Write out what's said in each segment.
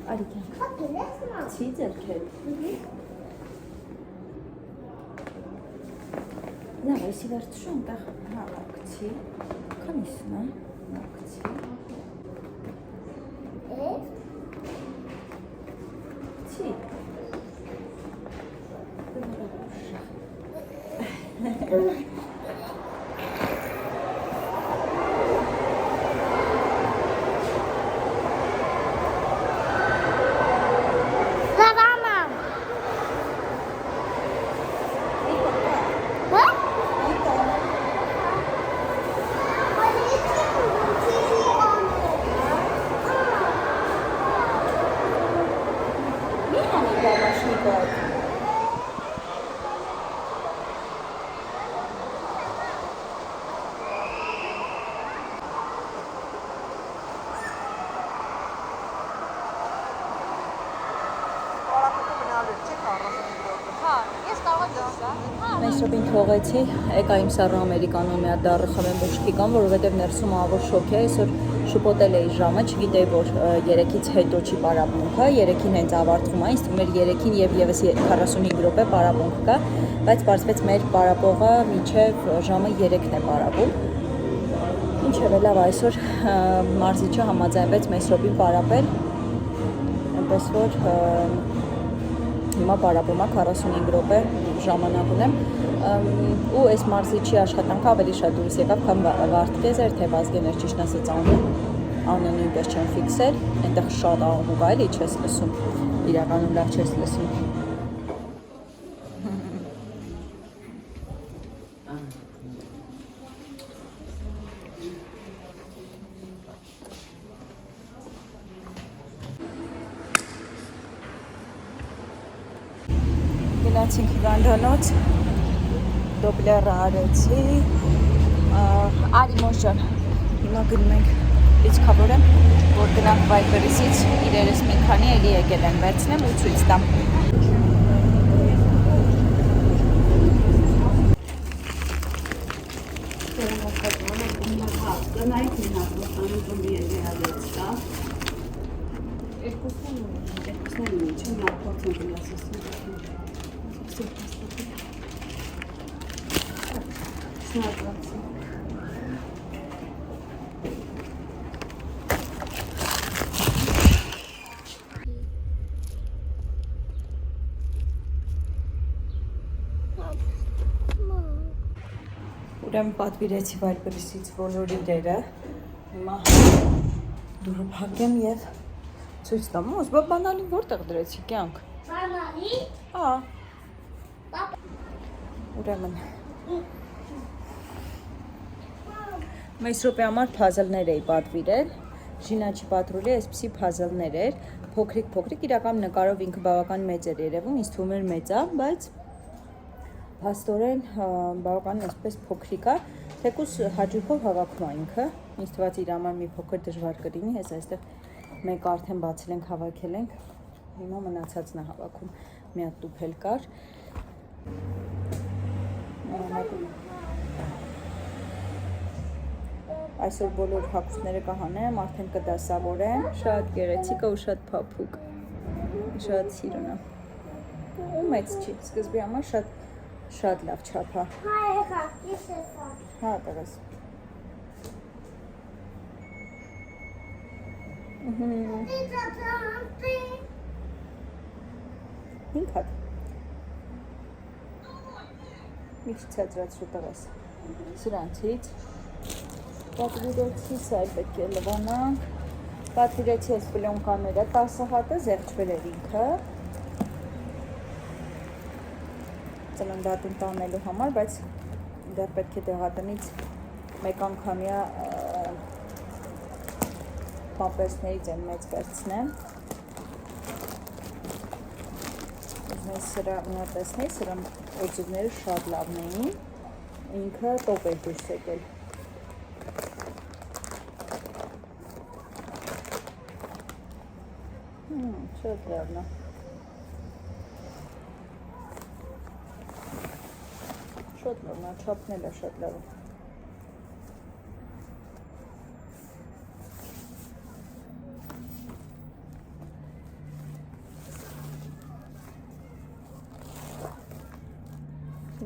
Արիքեն։ Չի ձերքել։ Նա վեսի վերցուշ ընտեղ հաղակցի։ Քանիսն է, հաղակցի։ Չի։ Մեսրոպին թողեցի, եկա իմ սառը ամերիկանոն մի հատ դառը խմեմ բուժքի կամ, որովհետև ներսում ավոր շոկ է, այսօր շուպոտել էի ժամը, չգիտեի, որ 3-ից հետո չի պարապմունքը, 3-ին հենց ավարտվում է, ինձ թվում էր 3-ին և ևս 45 րոպե պարապմունք կա, բայց պարզվեց մեր պարապողը մինչև ժամը 3-ն է պարապում։ Ինչև է լավ, այսօր մարզիչը համաձայնվեց Մեսրոպին պարապել, այնպես որ հիմա պարապում է 45 րոպե ժամանակ ունեմ ու այս մարզիչի աշխատանքը ավելի շատ դուրս եկավ, քան Վարդգեզ էր, թե Վազգեն էր, ճիշտն ասած անունը նույնպես չեմ ֆիքսել, այնտեղ շատ աղմուկ է, էլի չես լսում, իրականում լավ չես լսում։ Գնացինք հիվանդանոց, դոպլերը արեցի, արի մոշջան, հիմա գնում ենք լիցքավորեմ, որ գնանք Վայպերիսից, իրերս մի քանի էլի եկել են վերցնեմ ու ցույց տամ։ Ուրեմն պատվիրեցի Վայպերիսից բոլոր իրերը, հիմա դուրը փակեմ և ցույց տամ, ոս բանալին որտեղ դրեցի կյանք։ Բանալի։ Հա։ Ուրեմն Մեսրոպի համար փազլներ էի պատվիրել, Ժինաչի պատրոլի այսպիսի փազլներ էր, փոքրիկ, իրական նկարով ինքը բավական մեծ էր երևում, ինձ թվում էր մեծ է, բայց փաստորեն բավական այսպես փոքրիկ է, թեկուզ հաճույքով հավաքում է ինքը, ինձ թված իր համար մի փոքր դժվար կլինի, հենց այստեղ մեկը արդեն բացել ենք, հավաքել ենք, հիմա մնացածն է հավաքում, մի հատ տուփ էլ կար։ Այսօր բոլոր հագուստները կհանեմ, արդեն կդասավորեմ, շատ գեղեցիկ է ու շատ փափուկ, շատ սիրուն է, ու մեծ չի, սկզբի համար շատ լավ չափ է։ Հա, տղես։ Հինք հատ։ Մի քիչ ցածրացրու տղես։ Սրանցից պատվիրեցի, սա էլ պետք է լվանանք, պատվիրեցի այս պլյոնկաները, 10 հատը զեղչվել էր ինքը, ծննդատուն տանելու համար, բայց դեռ պետք է դեղատնից մեկ անգամյա պամպերսներից եմ մեծ վերցնեմ, ուզում սրա ունատեսնեի, սրա օծիվները շատ լավն էին, ինքը տոպ էր դուրս եկել։ Շատ լավն է։ Շատ լավն է, չափն էլ է շատ լավ։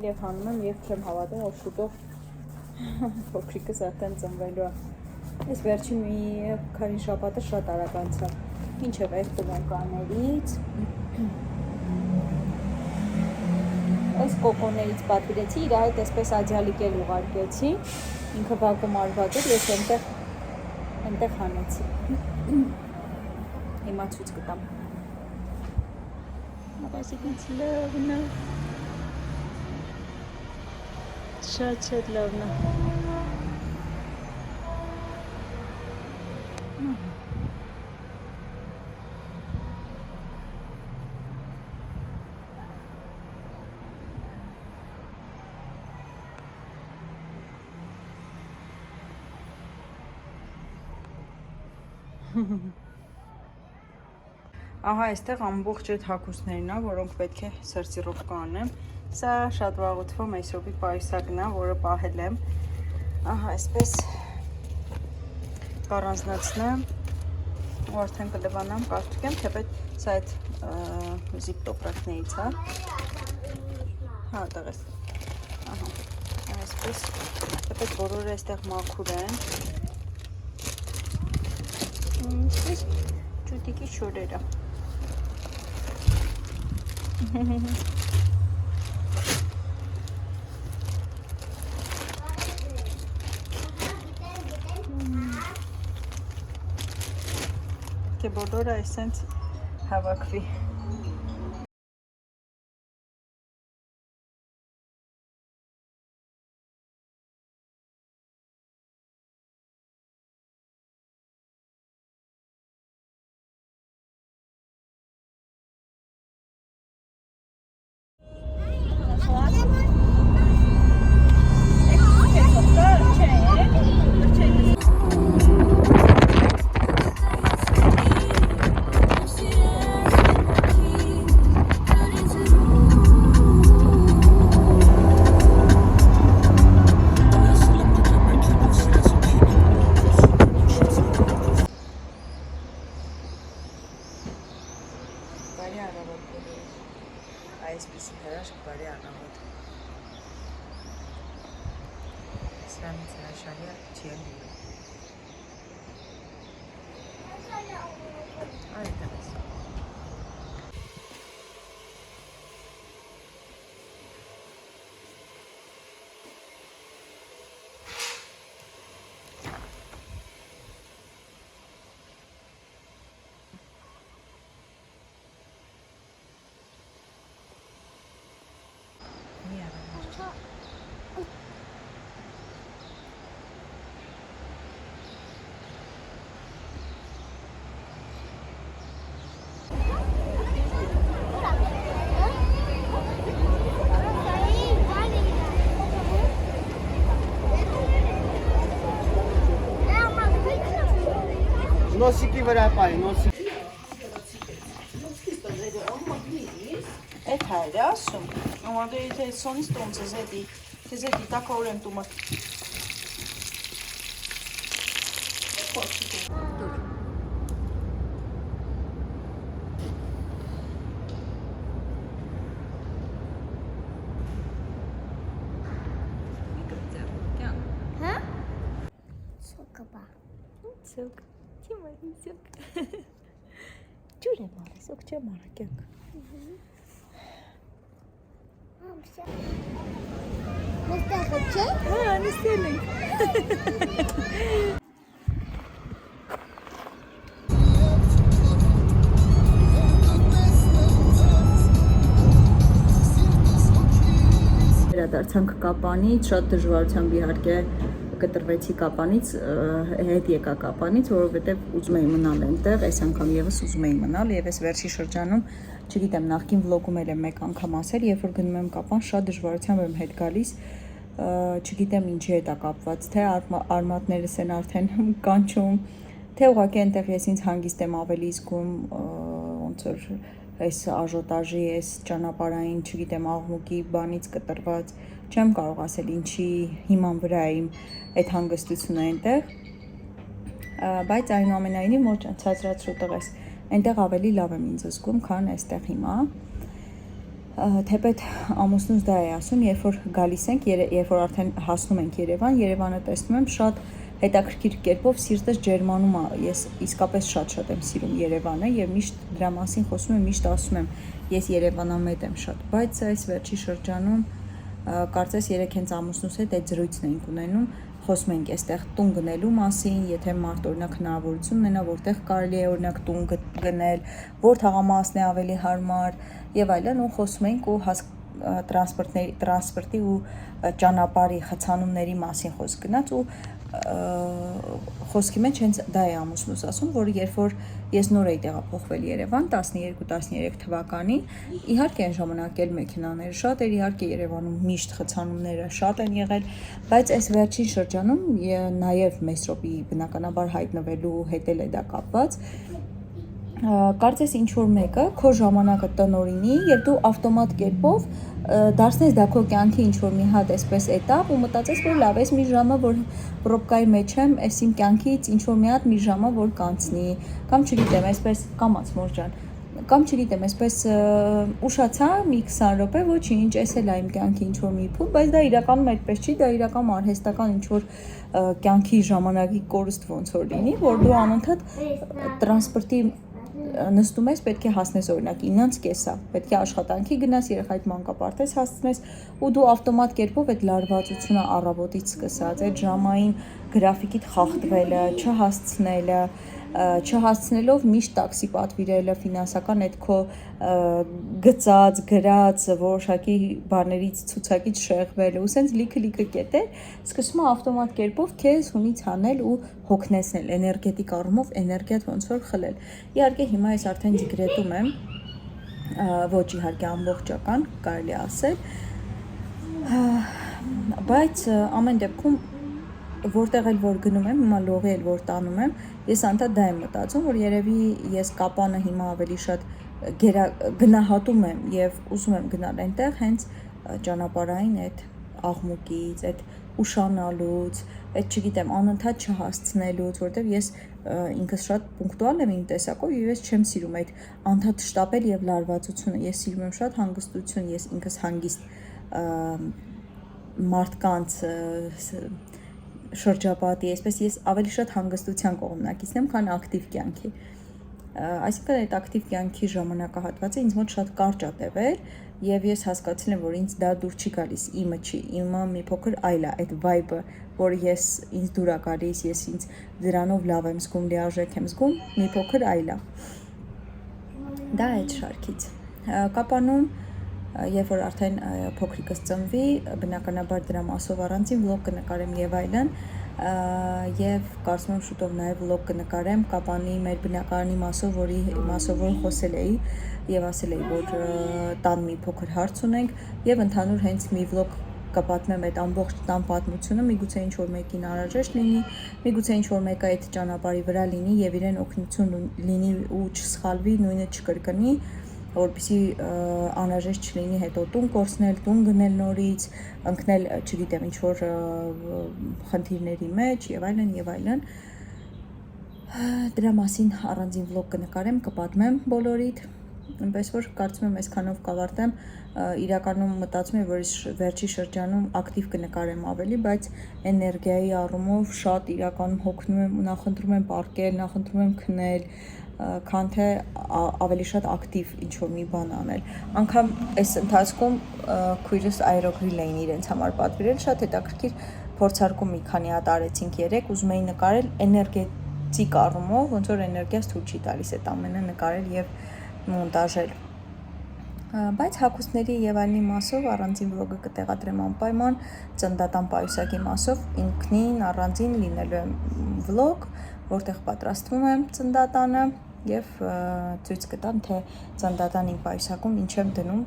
Եվ հանում եմ, և չեմ հավատում, որ շուտով փոքրիկս արդեն ծնվելու է։ Այս վերջին մի քանի շաբաթը շատ արագ անցավ։ Մինչև եղբում եմ կաներից։ Այս կոկոներից պատվիրեցի, իր հետ այսպես աջալիկ էլ ուղարկեցի։ Ինքը վակում արված էր, ես այնտեղ հանեցի։ Հիմա ցույց կտամ։ Ապասիկից լավն է։ Շատ լավն է։ Ահա այստեղ ամբողջ այդ հագուստներն է, որոնք պետք է սերտիրովկա անեմ։ Սա շատ վաղուց Մեսրոպի պայուսակն է, որը պահել եմ։ Ահա այսպես կառանձնացնեմ, ու արդեն կլվանամ, կարծում թեպետ սա այդ զիպ տոպրակներից է։ Հա, տղես։ Ահա, այսպես, թեպետ բոլորը այստեղ մաքուր են։ Այսպես ճուտիկի շորերը։ Թե բոլորը այսենց հավաքվի։ Այսպիսի հրաշք բարի առավոտ։ Սրանից հրաշալի չի լինում։ Այդպես։ Նոսիկի վրա պայ, նոսիկ։ Այդ հայր է ասում, ամադը եթե սոնից տոմց է զետի, թե զետի տակա օրեմ տումը։ Հա? Սոկը բա։ Սոկ, թիմարի սոկ։ Ջուր է մարը, սոկ չէ մարը կյանք։ Մստեղը չէ։ Հա, նստել ենք։ Վերադարձանք Կապանից, շատ դժվարությամբ իհարկե կտրվեցի Կապանից, հետ եկա Կապանից, որովհետև ուզում էի մնալ այնտեղ, այս անգամ եւս ուզում էի մնալ եւ այս վերջի շրջանում, չգիտեմ, նախկին վլոգում էլ եմ մեկ անգամ ասել, երբ որ գնում եմ Կապան, շատ դժվարությամբ եմ հետ գալիս, չգիտեմ ինչի հետ է կապված, թե արմատներս են արդեն կանչում, թե ուղղակի այնտեղ ես ինձ հանգիստ եմ ավելի զգում, ոնց որ այս աժոտաժի, այս ճանապարհային, չգիտեմ, աղմուկի բանից կտրված, չեմ կարող ասել ինչի հիման վրա է իմ այդ հանգստությունը այնտեղ, բայց այնուամենայնիվ մոտ ցածրացրու տղես, այնտեղ ավելի լավ եմ ինձ զգում, քան այստեղ հիմա։ թեպետ ամուսնուս դա է ասում, երբ որ գալիս ենք, երբ որ արդեն հասնում ենք Երևանը տեսնում եմ շատ հետաքրքիր կերպով սիրտս ջերմանում է, ես իսկապես շատ եմ սիրում Երևանը եւ միշտ դրա մասին խոսում եմ, միշտ ասում եմ, ես Երևանամետ եմ շատ, բայց այս վերջի շրջանում կարծես երեք հենց ամուսնուս հետ այդ զրույցն ենք ունենում, խոսում ենք այստեղ տուն գնելու մասին, եթե մարդ օրինակ հնարավորություն ունենա, որտեղ կարելի է օրինակ տուն գնել, որ թաղամասն է ավելի հարմար եւ այլն, ու խոսում ենք ու տրանսպորտի ու ճանապարհի խցանումների մասին խոսք գնաց ու խոսքի մեջ հենց դա է ամուսնուս ասում, որ երբ որ ես նոր էի տեղափոխվել Երևան 12-13 թվականին, իհարկե այն ժամանակ էլ մեքենաները շատ էր, իհարկե Երևանում միշտ խցանումները շատ են եղել, բայց այս վերջին շրջանում նաև Մեսրոպի բնականաբար հայտնվելու հետ էլ է դա կապված, կարծես ինչ որ մեկը քո ժամանակը տնօրինի եւ դու ավտոմատ կերպով դարձնես դա քո կյանքի ինչ որ մի հատ այսպես էտապ ու մտածես որ լավ էս մի ժամը որ պրոբկայի մեջ եմ, էս իմ կյանքից ինչ որ մի հատ մի ժամը որ կանցնի կամ չգիտեմ, այսպես կամաց մորջան կամ չգիտեմ, այսպես ուշացա մի 20 րոպե, ոչինչ, էս էլ է իմ կյանքի ինչ որ մի փուլ, բայց դա իրականում այդպես չի, դա իրական արհեստական ինչ որ կյանքի ժամանակի կորուստ ոնց որ լինի, որ դու անընդհատ տրանսպորտի նստում ես, պետք է հասնես օրինակ 9-ից կեսա, պետք է աշխատանքի գնաս, երեխայիդ մանկապարտեզ հասցնես ու դու ավտոմատ կերպով այդ լարվածությունը առավոտից սկսած, այդ ժամային գրաֆիկիդ խախտվելը, չհասցնելով միշտ տաքսի պատվիրելը, ֆինանսական այդ քո գծած, գրած, որոշակի բաներից ցուցակից շեղվելը, ու սենց լիքը կետեր, սկսում է ավտոմատ կերպով քեզ հունից հանել ու հոգնեցնել, էներգետիկ առումով էներգիատ ոնց որ խլել։ Իհարկե հիմա ես արդեն դիգրետում եմ, ոչ իհարկե ամբողջական, կարելի ասել, բայց ամեն դեպքում որտեղ էլ որ գնում եմ, հիմա լողի էլ որ տանում եմ, ես անդադ դա եմ մտածում, որ երևի ես կապանը հիմա ավելի շատ գնահատում եմ եւ ուզում եմ գնալ այնտեղ հենց ճանապարհային այդ աղմուկից, այդ ուշանալուց, այդ չգիտեմ, անընդհատ չհասցնելուց, որտեղ ես ինքս շատ պունկտուալ եմ իմ տեսակով եւ ես չեմ սիրում այդ անդադ շտապել եւ լարվածությունը, ես սիրում եմ շատ հանգստություն, ես ինքս հանգիստ մարդկանց շրջապատի, այսպես ես ավելի շատ հանգստության կողմնակիցն եմ, քան ակտիվ կյանքի։ Այսինքն այդ ակտիվ կյանքի ժամանակահատվածը ինձ մոտ շատ կարճ է տևել եւ ես հասկացել եմ, որ ինձ դա դուր չի գալիս, իմը չի, իմը մի փոքր այլ է, այդ vibe-ը, որ ես ինձ դուր է գալիս, ես ինձ դրանով լավ եմ զգում, լիարժեք եմ զգում, մի փոքր այլ է։ Դա այդ շարքից։ Կապանում երբ որ արդեն փոքրիկս ծնվի, բնականաբար դրա մասով առանձին վլոգ կնկարեմ եւ այլն, եւ կարծում եմ շուտով նաեւ վլոգ կնկարեմ Կապանի մեր բնակարանի մասով, որի մասով որ խոսել էի եւ ասել էի, որ տան մի փոքր հարց ունենք եւ ընդհանուր հենց մի վլոգ կպատմեմ այդ ամբողջ տան պատմությունը, միգուցե ինչ որ մեկին անհրաժեշտ լինի, միգուցե ինչ որ մեկը այդ ճանապարհի վրա լինի եւ իրեն օգնություն լինի ու չսխալվի, նույնը չկրկնի, որպեսզի անհրաժեշտ չլինի հետո տուն կորցնել, տուն գնել նորից, ընկնել, չգիտեմ, ինչ որ խնդիրների մեջ եւ այլն եւ այլն։ Դրա մասին առանձին վլոգ կնկարեմ, կպատմեմ բոլորիդ, այնպես որ կարծում եմ այսքանով կավարտեմ, իրականում մտածում եմ, որ վերջի շրջանում ակտիվ կնկարեմ ավելի, բայց էներգիայի առումով շատ իրականում հոգնում եմ, նախընտրում եմ պարկել, նախընտրում եմ քնել, քան թե ավելի շատ ակտիվ ինչ-որ մի բան անել։ Անգամ այս ընթացքում քույրս այրոգրիլ էին իրենց համար պատվիրել, շատ հետաքրքիր փորձարկում մի քանի հատ արեցինք երեք, ուզում էի նկարել էներգետիկ առումով, ոնց որ էներգիաս թույլ չի տալիս այդ ամենը նկարել եւ մոնտաժել։ Բայց հագուստների եւ այլնի մասով առանձին վլոգը կտեղադրեմ անպայման, ծննդատան պայուսակի մասով ինքնին առանձին լինելու է վլոգ, որտեղ պատրաստվում եմ ծննդատանը եւ ցույց կտամ, թե ծննդատան իմ պայուսակում ինչ եմ դնում,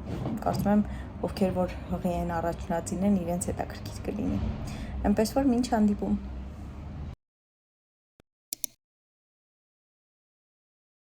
կարծում եմ ովքեր որ հղի են առաջնածին են, իրենց հետաքրքիր կլինի։ Այնպես որ մինչ հանդիպում։